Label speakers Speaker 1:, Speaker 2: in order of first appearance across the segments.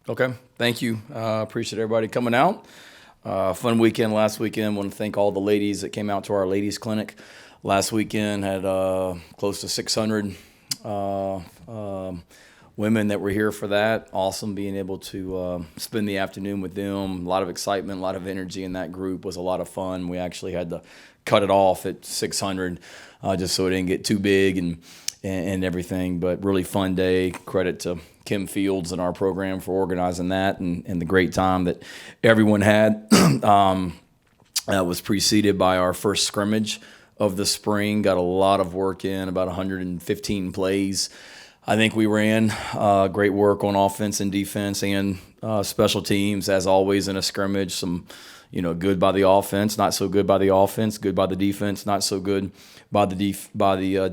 Speaker 1: Okay, thank you. Appreciate everybody coming out. Fun weekend last weekend. Want to thank all the ladies that came out to our ladies clinic last weekend. Had close to 600 women that were here for that. Awesome being able to spend the afternoon with them. A lot of excitement, a lot of energy in that group. Was a lot of fun. We actually had to cut it off at 600 just so it didn't get too big and everything. But really fun day. Credit to Kim Fields and our program for organizing that and the great time that everyone had. Was preceded by our first scrimmage of the spring. Got a lot of work in, about 115 plays. I think we ran great work on offense and defense and special teams, as always in a scrimmage. Some, good by the offense, not so good by the offense, good by the defense, not so good by the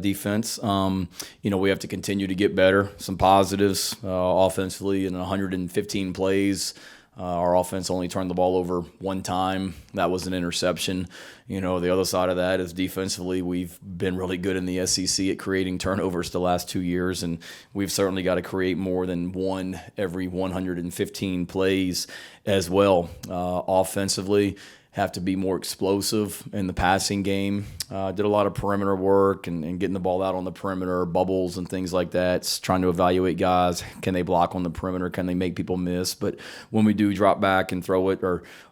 Speaker 1: defense. We have to continue to get better. Some positives offensively in 115 plays. Our offense only turned the ball over one time. That was an interception. The other side of that is defensively, we've been really good in the SEC at creating turnovers the last 2 years, and we've certainly got to create more than one every 115 plays as well. Offensively, have to be more explosive in the passing game. Did a lot of perimeter work and getting the ball out on the perimeter, bubbles and things like that. Trying to evaluate guys. Can they block on the perimeter? Can they make people miss? But when we do drop back and throw it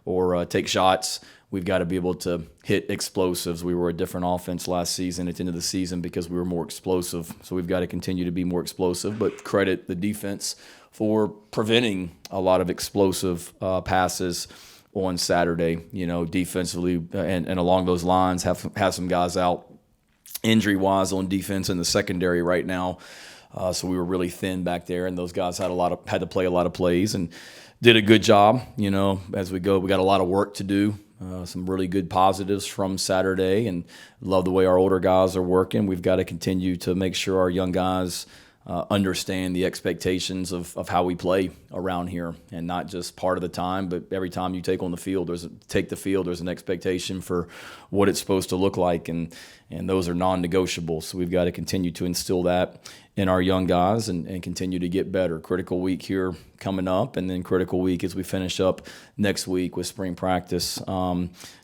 Speaker 1: or take shots, we've got to be able to hit explosives. We were a different offense last season at the end of the season because we were more explosive. So we've got to continue to be more explosive, but credit the defense for preventing a lot of explosive passes on Saturday, defensively and along those lines, have some guys out injury-wise on defense in the secondary right now. So we were really thin back there, and those guys had to play a lot of plays and did a good job. As we go, we got a lot of work to do. Some really good positives from Saturday, and love the way our older guys are working. We've got to continue to make sure our young guys understand the expectations of how we play around here, and not just part of the time, but every time you take the field, there's an expectation for what it's supposed to look like, and those are non-negotiable. So we've got to continue to instill that in our young guys and continue to get better. Critical week here coming up, and then critical week as we finish up next week with spring practice.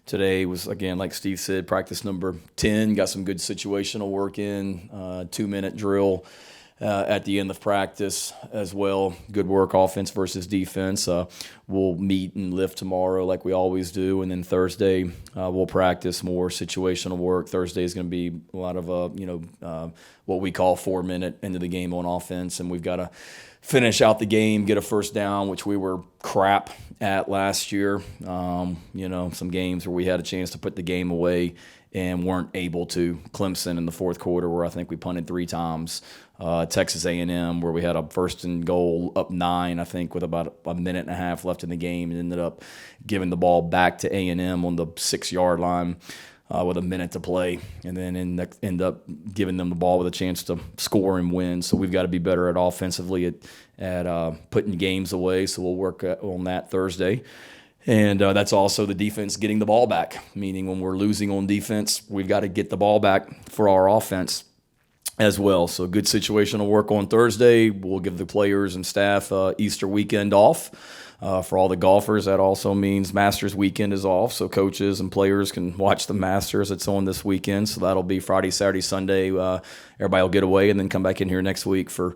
Speaker 1: Today was, again, like Steve said, practice number 10. Got some good situational work in, 2-minute drill at the end of practice as well. Good work, offense versus defense. We'll meet and lift tomorrow like we always do, and then Thursday we'll practice more situational work. Thursday is going to be a lot of what we call 4-minute into the game on offense, and we've got to finish out the game, get a first down, which we were crap at last year. Some games where we had a chance to put the game away and weren't able to. Clemson in the fourth quarter, where I think we punted 3 times. Texas A&M, where we had a first and goal up 9, I think, with about a minute and a half left in the game, and ended up giving the ball back to A&M on the 6-yard line with a minute to play, and then end up giving them the ball with a chance to score and win. So we've got to be better at offensively at putting games away. So we'll work on that Thursday. And that's also the defense getting the ball back, meaning when we're losing on defense, we've got to get the ball back for our offense as well. So good situational work on Thursday. We'll give the players and staff Easter weekend off. For all the golfers, that also means Masters weekend is off, so coaches and players can watch the Masters. It's on this weekend, so that'll be Friday, Saturday, Sunday. Everybody will get away and then come back in here next week for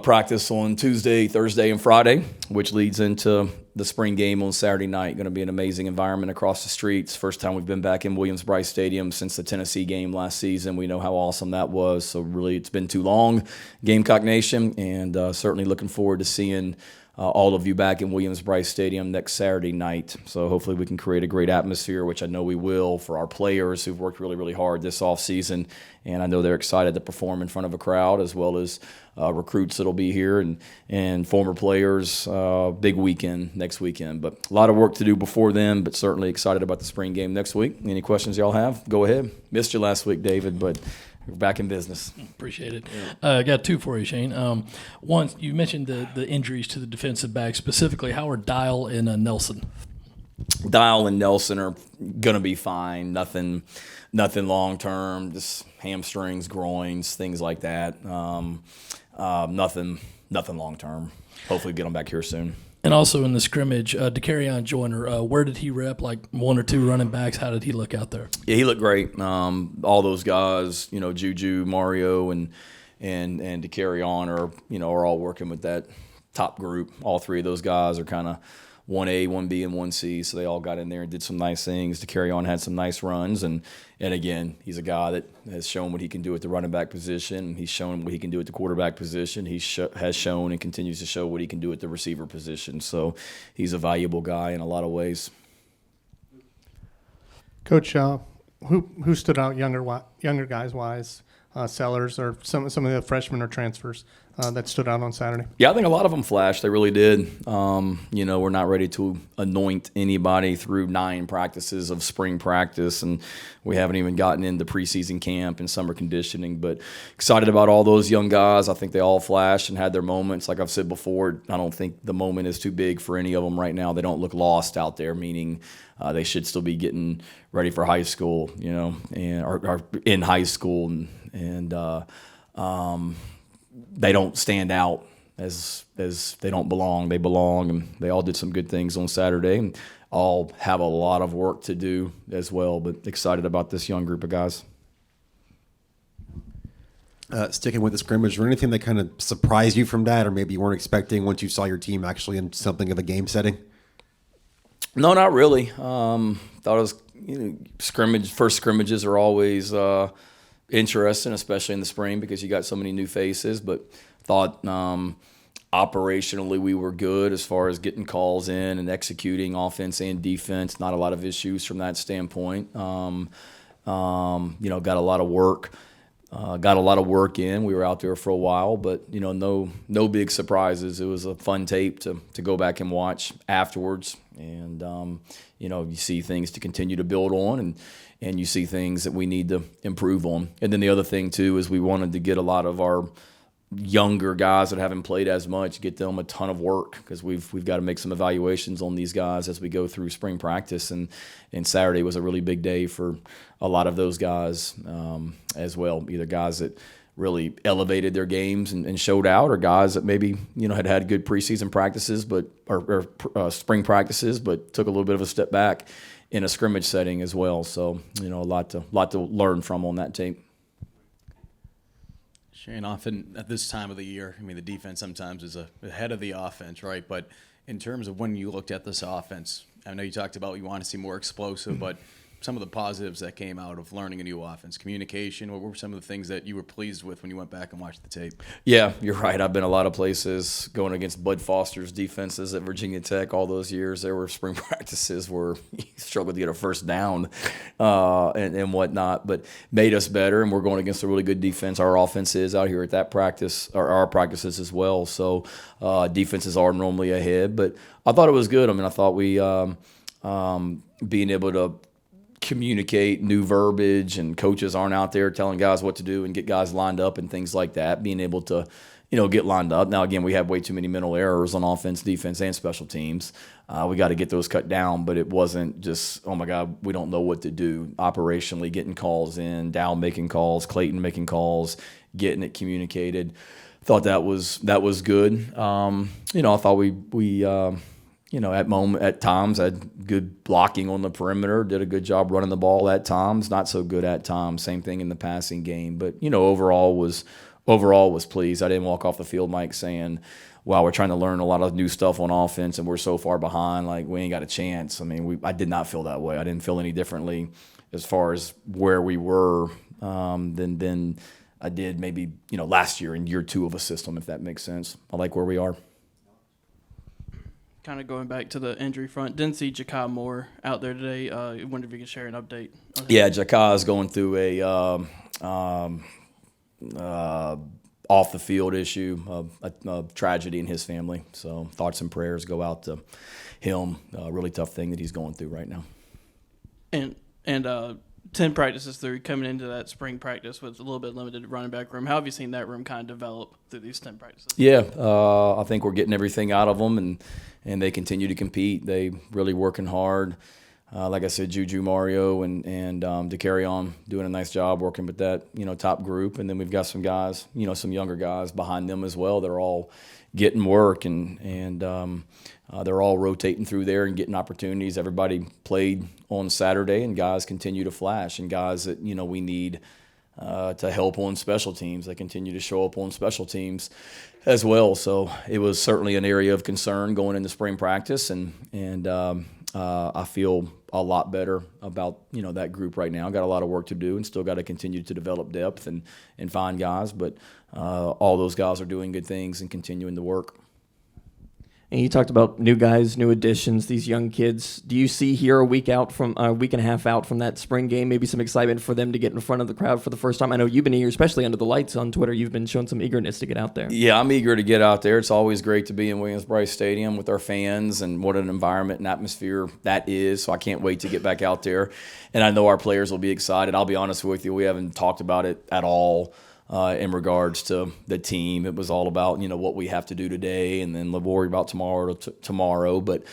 Speaker 1: practice on Tuesday, Thursday, and Friday, which leads into the spring game on Saturday night. Going to be an amazing environment across the streets. First time we've been back in Williams-Brice Stadium since the Tennessee game last season. We know how awesome that was. So really, it's been too long, Gamecock Nation, and certainly looking forward to seeing all of you back in Williams-Brice Stadium next Saturday night. So hopefully we can create a great atmosphere, which I know we will, for our players who've worked really, really hard this offseason. And I know they're excited to perform in front of a crowd, as well as recruits that'll be here and former players. Big weekend next weekend. But a lot of work to do before then, but certainly excited about the spring game next week. Any questions y'all have? Go ahead. Missed you last week, David, but we're back in business.
Speaker 2: Appreciate it. I got 2 for you, Shane. One, you mentioned the injuries to the defensive back, specifically Howard Dial and Nelson.
Speaker 1: Dial and Nelson are gonna be fine. Nothing long term. Just hamstrings, groins, things like that. Nothing long term. Hopefully, get them back here soon.
Speaker 2: And also in the scrimmage, Jakai Joyner, where did he rep? Like 1 or 2 running backs? How did he look out there?
Speaker 1: Yeah, he looked great. All those guys, Juju, Mario, and to carry on are all working with that top group. All 3 of those guys are kind of 1A, 1B, and 1C, so they all got in there and did some nice things. To carry on had some nice runs, and again, he's a guy that has shown what he can do at the running back position. He's shown what he can do at the quarterback position. He has shown and continues to show what he can do at the receiver position. So he's a valuable guy in a lot of ways.
Speaker 3: Coach, who stood out younger guys wise? Sellers or some of the freshmen or transfers that stood out on Saturday?
Speaker 1: Yeah, I think a lot of them flashed. They really did. We're not ready to anoint anybody through 9 practices of spring practice, and we haven't even gotten into preseason camp and summer conditioning. But excited about all those young guys. I think they all flashed and had their moments. Like I've said before, I don't think the moment is too big for any of them right now. They don't look lost out there, meaning they should still be getting ready for high school, and are in high school, and they don't stand out as they don't belong. They belong, and they all did some good things on Saturday, and all have a lot of work to do as well. But excited about this young group of guys.
Speaker 4: Sticking with the scrimmage, or anything that kind of surprised you from that, or maybe you weren't expecting once you saw your team actually in something of a game setting?
Speaker 1: No, not really. Thought it was first scrimmages are always interesting, especially in the spring because you got so many new faces. But thought operationally we were good as far as getting calls in and executing offense and defense. Not a lot of issues from that standpoint. Got a lot of work. Got a lot of work in. We were out there for a while, but no big surprises. It was a fun tape to go back and watch afterwards, and you see things to continue to build on, and you see things that we need to improve on. And then the other thing too is we wanted to get a lot of our younger guys that haven't played as much, get them a ton of work because we've got to make some evaluations on these guys as we go through spring practice, and Saturday was a really big day for a lot of those guys as well, either guys that really elevated their games and showed out, or guys that maybe had good preseason practices or spring practices but took a little bit of a step back in a scrimmage setting as well. So a lot to learn from on that tape.
Speaker 5: Shane, often at this time of the year, the defense sometimes is ahead of the offense, right? But in terms of when you looked at this offense, I know you talked about you want to see more explosive, but some of the positives that came out of learning a new offense, communication, what were some of the things that you were pleased with when you went back and watched the tape? Yeah, you're right. I've been a lot of places going against Bud Foster's defenses at Virginia Tech all those years. There were spring practices where you struggled to get a first down and whatnot, but made us better, and we're going against a really good defense. Our offense is out here at that practice, or our practices as well, so defenses are normally ahead. But I thought it was good. I thought we being able to communicate new verbiage, and coaches aren't out there telling guys what to do and get guys lined up and things like that, being able to get lined up. Now again, we have way too many mental errors on offense, defense, and special teams. We got to get those cut down, but it wasn't just, oh my God, we don't know what to do. Operationally getting calls in, Dow making calls, Clayton making calls, getting it communicated. Thought that was good. I thought we at times had good blocking on the perimeter, did a good job running the ball at times, not so good at times. Same thing in the passing game, but overall was pleased. I didn't walk off the field, Mike, saying, wow, we're trying to learn a lot of new stuff on offense and we're so far behind, like we ain't got a chance. I did not feel that way. I didn't feel any differently as far as where we were than I did maybe last year in year 2 of a system, if that makes sense. I like where we are.
Speaker 6: Kind of going back to the injury front, didn't see Jakai Moore out there today. I wonder if you could share an update.
Speaker 1: Yeah, Jakai is going through a off the field issue, a tragedy in his family. So thoughts and prayers go out to him. A really tough thing that he's going through right now.
Speaker 6: And 10 practices through, coming into that spring practice with a little bit limited running back room. How have you seen that room kind of develop through these 10 practices?
Speaker 1: Yeah, I think we're getting everything out of them, and they continue to compete. They really working hard. Like I said, Juju, Mario, and Jakai doing a nice job working with that top group, and then we've got some guys, some younger guys behind them as well. They're all getting work, and they're all rotating through there and getting opportunities. Everybody played on Saturday, and guys continue to flash, and guys that we need to help on special teams. They continue to show up on special teams as well. So it was certainly an area of concern going into spring practice, and I feel a lot better about that group right now. Got a lot of work to do, and still got to continue to develop depth and find guys. But all those guys are doing good things and continuing to work.
Speaker 7: And you talked about new guys, new additions, these young kids. Do you see here a week and a half out from that spring game, maybe some excitement for them to get in front of the crowd for the first time? I know you've been eager, especially under the lights on Twitter. You've been showing some eagerness to get out there.
Speaker 1: Yeah, I'm eager to get out there. It's always great to be in Williams-Brice Stadium with our fans, and what an environment and atmosphere that is. So I can't wait to get back out there. And I know our players will be excited. I'll be honest with you, we haven't talked about it at all. In regards to the team, it was all about what we have to do today, and then we'll worry about tomorrow. But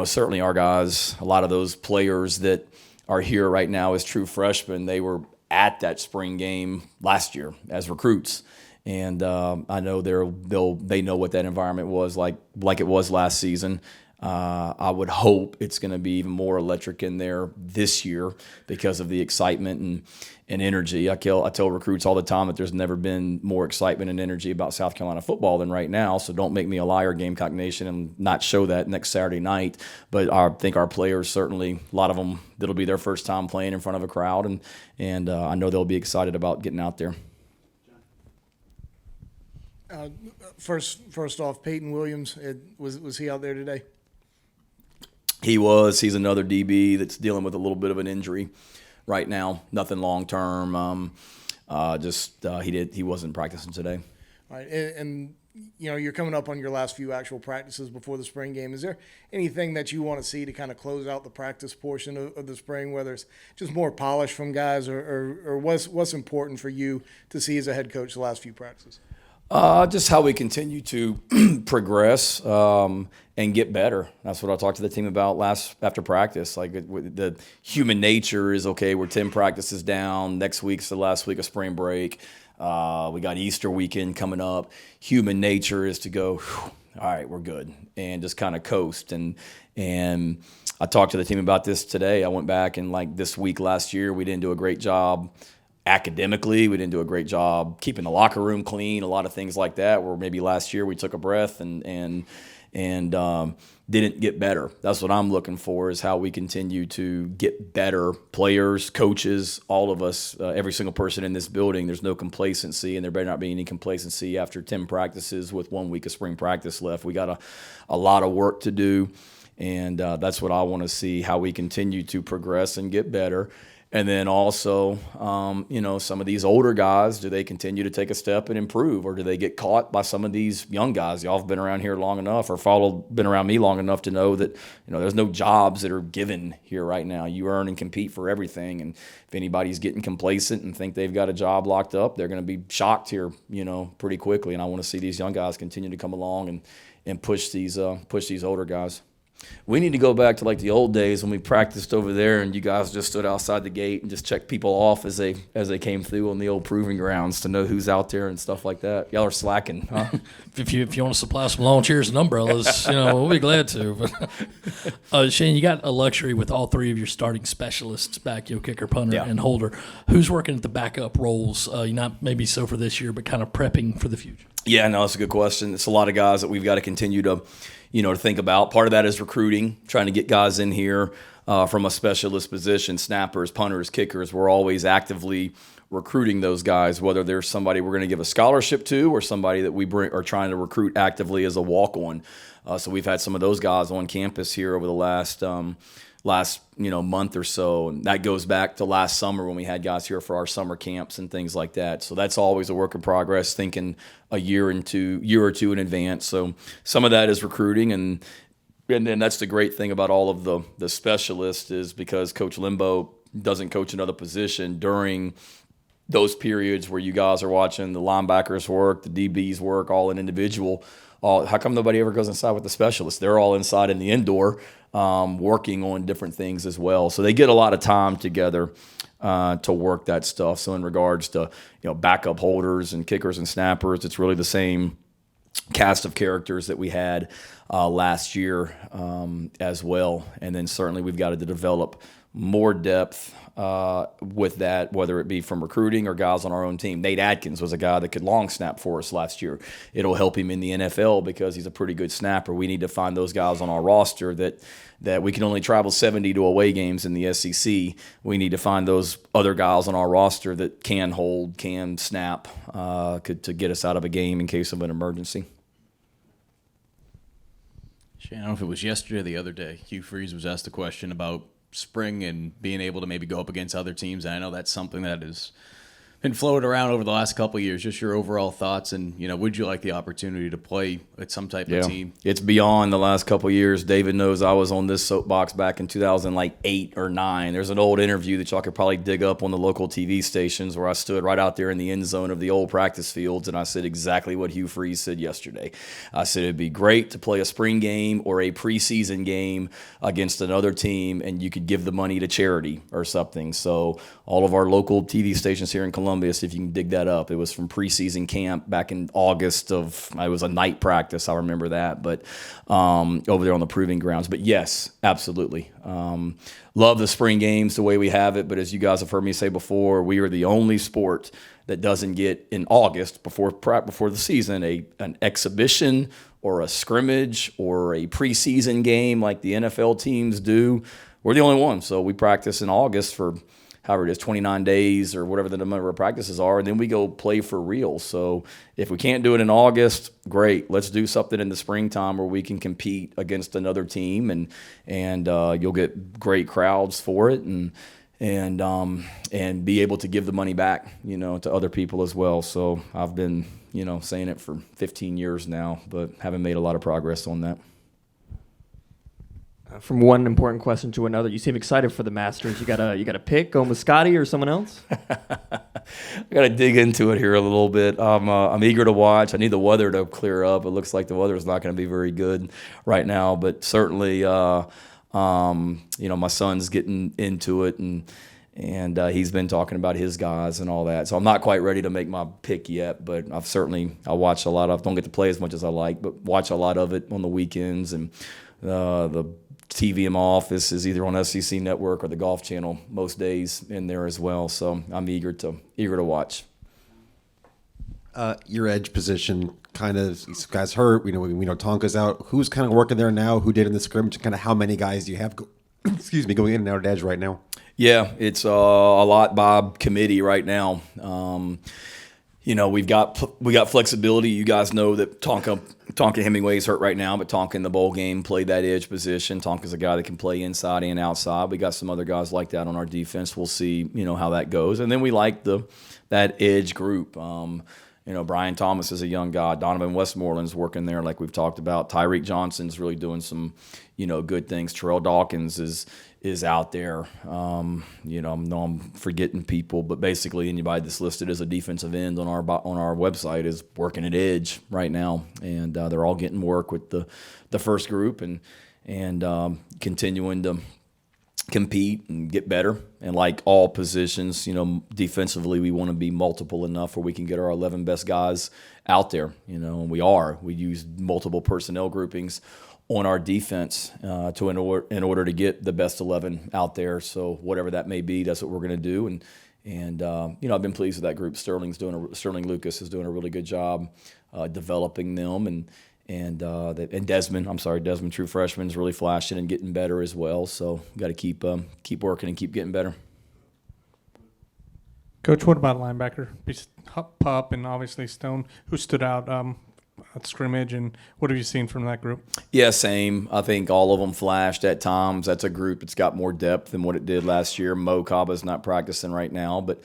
Speaker 1: certainly our guys, a lot of those players that are here right now as true freshmen, they were at that spring game last year as recruits, and I know they know what that environment was like it was last season. I would hope it's going to be even more electric in there this year because of the excitement and energy. I tell recruits all the time that there's never been more excitement and energy about South Carolina football than right now, so don't make me a liar, Gamecock Nation, and not show that next Saturday night. But I think our players, certainly a lot of them, that'll be their first time playing in front of a crowd, and I know they'll be excited about getting out there.
Speaker 8: First off, Peyton Williams, was he out there today?
Speaker 1: He was. He's another DB that's dealing with a little bit of an injury right now. Nothing long term. He wasn't practicing today.
Speaker 8: All right, and you're coming up on your last few actual practices before the spring game. Is there anything that you want to see to kind of close out the practice portion of the spring, whether it's just more polish from guys, or what's important for you to see as a head coach the last few practices?
Speaker 1: Just how we continue to progress and get better. That's what I talked to the team about after practice. Like the human nature is, okay, we're 10 practices down. Next week's the last week of spring break. We got Easter weekend coming up. Human nature is to go, all right, we're good, and just kind of coast. And I talked to the team about this today. I went back and this week last year, we didn't do a great job academically. We didn't do a great job keeping the locker room clean, a lot of things like that, where maybe last year we took a breath and didn't get better. That's what I'm looking for, is how we continue to get better. Players, coaches, all of us, every single person in this building. There's no complacency, and there better not be any complacency after 10 practices with 1 week of spring practice left. We got a lot of work to do, and that's what I want to see, how we continue to progress and get better. And then also, some of these older guys, do they continue to take a step and improve, or do they get caught by some of these young guys? Y'all have been around here long enough, or been around me long enough to know that, there's no jobs that are given here right now. You earn and compete for everything. And if anybody's getting complacent and think they've got a job locked up, they're going to be shocked here, pretty quickly. And I want to see these young guys continue to come along and push these older guys. We need to go back to the old days when we practiced over there and you guys just stood outside the gate and just checked people off as they came through on the old proving grounds to know who's out there and stuff like that. Y'all are slacking, huh?
Speaker 2: If you want to supply some lawn chairs and umbrellas, we'll be glad to. But Shane, you got a luxury with all three of your starting specialists back, kicker, punter, and holder. Who's working at the backup roles? Not maybe so for this year, but kind of prepping for the future.
Speaker 1: Yeah, no, that's a good question. It's a lot of guys that we've got to continue to think about. Part of that is recruiting, trying to get guys in here from a specialist position, snappers, punters, kickers. We're always actively recruiting those guys, whether there's somebody we're going to give a scholarship to or somebody that we are trying to recruit actively as a walk-on. So we've had some of those guys on campus here over the last month or so, and that goes back to last summer when we had guys here for our summer camps and things like that. So that's always a work in progress, thinking a year or two in advance. So some of that is recruiting, and then that's the great thing about all of the specialists, is because Coach Limbo doesn't coach another position during those periods where you guys are watching the linebackers work, the DBs work, all in individual. How come nobody ever goes inside with the specialists? They're all inside in the indoor, working on different things as well. So they get a lot of time together to work that stuff. So in regards to backup holders and kickers and snappers, it's really the same cast of characters that we had last year as well. And then certainly we've got to develop more depth with that, whether it be from recruiting or guys on our own team. Nate Adkins was a guy that could long snap for us last year. It'll help him in the NFL because he's a pretty good snapper. We need to find those guys on our roster that we can only travel 70 to away games in the SEC. We need to find those other guys on our roster that can hold, can snap, to get us out of a game in case of an emergency.
Speaker 5: Shane, I don't know if it was yesterday or the other day, Hugh Freeze was asked a question about spring and being able to maybe go up against other teams. And I know that's something that has been floated around over the last couple of years. Just your overall thoughts, and would you like the opportunity to play at some type of team?
Speaker 1: It's beyond the last couple of years. David knows I was on this soapbox back in 2008 or 9. There's an old interview that y'all could probably dig up on the local TV stations where I stood right out there in the end zone of the old practice fields, and I said exactly what Hugh Freeze said yesterday. I said it'd be great to play a spring game or a preseason game against another team, and you could give the money to charity or something. So all of our local TV stations here in Columbia, if you can dig that up, it was from preseason camp back in August it was a night practice, I remember that, but over there on the proving grounds. But yes, absolutely. Love the spring games the way we have it, but as you guys have heard me say before, we are the only sport that doesn't get in August before the season an exhibition or a scrimmage or a preseason game like the NFL teams do. We're the only one, so we practice in August for however it is, 29 days or whatever the number of practices are, and then we go play for real. So if we can't do it in August, great. Let's do something in the springtime where we can compete against another team, and you'll get great crowds for it, and be able to give the money back, to other people as well. So I've been, saying it for 15 years now, but haven't made a lot of progress on that.
Speaker 7: From one important question to another, you seem excited for the Masters. You got a pick, going with Scotty or someone else?
Speaker 1: I got to dig into it here a little bit. I'm eager to watch. I need the weather to clear up. It looks like the weather is not going to be very good right now, but certainly, my son's getting into it, and he's been talking about his guys and all that. So I'm not quite ready to make my pick yet, but I watch a lot of. Don't get to play as much as I like, but watch a lot of it on the weekends, and the TV in my office is either on SEC Network or the Golf Channel most days in there as well. So I'm eager to watch.
Speaker 4: Your edge position, kind of, these guys hurt. We know Tonka's out. Who's kind of working there now? Who did in the scrimmage? Kind of how many guys do you have going in and out of edge right now? Yeah,
Speaker 1: it's a lot by committee right now. We got flexibility. You guys know that Tonka Hemingway's hurt right now, but Tonka in the bowl game played that edge position. Tonka's a guy that can play inside and outside. We got some other guys like that on our defense. We'll see, how that goes. And then we like that edge group. Brian Thomas is a young guy. Donovan Westmoreland's working there, like we've talked about. Tyreek Johnson's really doing some, good things. Terrell Dawkins is out there. I know I'm forgetting people, but basically anybody that's listed as a defensive end on our website is working at edge right now, and they're all getting work with the first group and continuing to compete and get better. And like all positions, defensively we want to be multiple enough where we can get our 11 best guys out there. And we use multiple personnel groupings on our defense in order to get the best 11 out there. So whatever that may be, that's what we're going to do. And I've been pleased with that group. Sterling Lucas is doing a really good job developing them, and Desmond, true freshman, is really flashing and getting better as well. So got to keep working and keep getting better.
Speaker 3: Coach, what about linebacker? Pup and obviously Stone, who stood out at scrimmage, and what have you seen from that group?
Speaker 1: Yeah, same. I think all of them flashed at times. That's a group that's got more depth than what it did last year. Mo Kaba's not practicing right now, but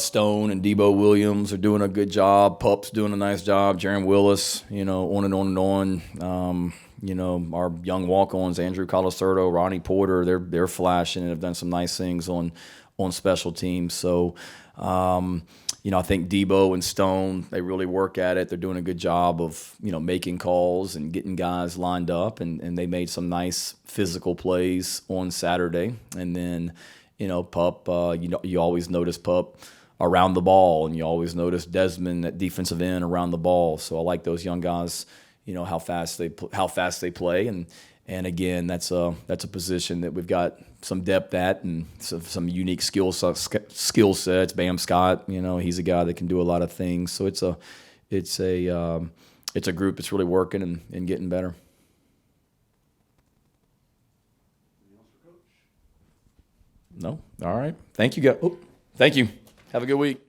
Speaker 1: Stone and Debo Williams are doing a good job. Pup's doing a nice job. Jaron Willis, on and on and on. You know, our young walk-ons, Andrew Colasurdo, Ronnie Porter, they're flashing and have done some nice things on special teams. So, you know, I think Debo and Stone, they really work at it. They're doing a good job of, you know, making calls and getting guys lined up, and they made some nice physical plays on Saturday. And then, you know, Pup, you always notice Pup around the ball, and you always notice Desmond at defensive end around the ball. So I like those young guys, you know, how fast they play, and again, that's a position that we've got some depth at, and some unique skill sets. Bam Scott, you know, he's a guy that can do a lot of things. So it's a group that's really working and getting better. No, all right. Thank you, guys. Thank you. Have a good week.